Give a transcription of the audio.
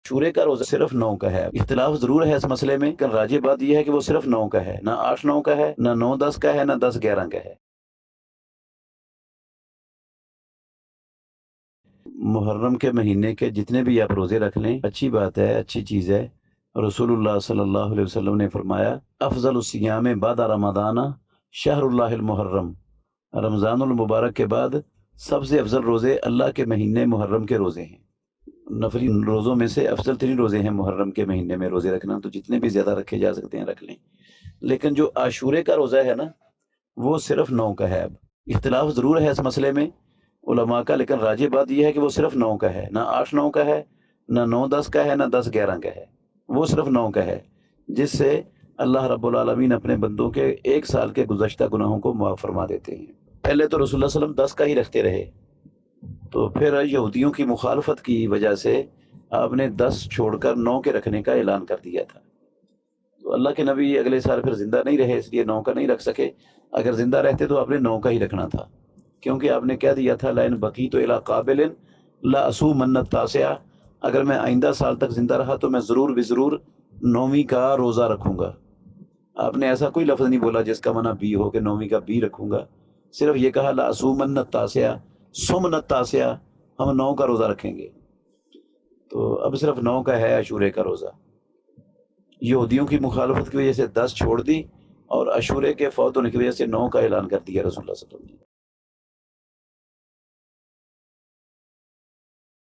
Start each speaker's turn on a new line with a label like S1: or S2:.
S1: عاشورے کا روزہ صرف 9 کا ہے، اختلاف ضرور ہے اس مسئلے میں، لیکن راجح بات یہ ہے کہ وہ صرف 9 کا ہے، نہ 8 9 کا ہے، نہ 9 10 کا ہے، نہ 10 11 کا ہے۔ محرم کے مہینے کے جتنے بھی آپ روزے رکھ لیں اچھی بات ہے، اچھی چیز ہے۔ رسول اللہ صلی اللہ علیہ وسلم نے فرمایا افضل الصیام بعد رمضان شہر اللہ المحرم، رمضان المبارک کے بعد سب سے افضل روزے اللہ کے مہینے محرم کے روزے ہیں۔ نفلی روزوں میں سے افضل ترین روزے ہیں محرم کے مہینے میں روزے رکھنا، تو جتنے بھی زیادہ رکھے جا سکتے ہیں رکھ لیں۔ لیکن جو عاشورے کا روزہ ہے نا وہ صرف 9 کا ہے۔ اب اختلاف ضرور ہے اس مسئلے میں علماء کا، لیکن راجح بات یہ ہے کہ وہ صرف 9 کا ہے، نہ 8 9 کا ہے، نہ 9 10 کا ہے، نہ 10 11 کا ہے، وہ صرف 9 کا ہے، جس سے اللہ رب العالمین اپنے بندوں کے 1 سال کے گزشتہ گناہوں کو معاف فرما دیتے ہیں۔ پہلے تو رسول اللہ صلی اللہ علیہ وسلم 10 کا ہی رکھتے رہے، تو پھر یہودیوں کی مخالفت کی وجہ سے آپ نے 10 چھوڑ کر 9 کے رکھنے کا اعلان کر دیا تھا۔ تو اللہ کے نبی اگلے سال پھر زندہ نہیں رہے، اس لیے 9 کا نہیں رکھ سکے۔ اگر زندہ رہتے تو آپ نے 9 کا ہی رکھنا تھا، کیونکہ آپ نے کہہ دیا تھا لئن بقیت الی قابل لا اصومن التاسع، اگر میں آئندہ سال تک زندہ رہا تو میں ضرور بضرور 9ویں کا روزہ رکھوں گا۔ آپ نے ایسا کوئی لفظ نہیں بولا جس کا معنی بی ہو کہ 9ویں کا بی رکھوں گا، صرف یہ کہا لا اصومن التاسع، سمن التاسع، ہم 9 کا روزہ رکھیں گے۔ تو اب صرف 9 کا ہے عاشورے کا روزہ۔ یہودیوں کی مخالفت کی وجہ سے 10 چھوڑ دی، اور عاشورے کے فوت ہونے کی وجہ سے 9 کا اعلان کر دیا رسول اللہ صلی اللہ علیہ وسلم نے۔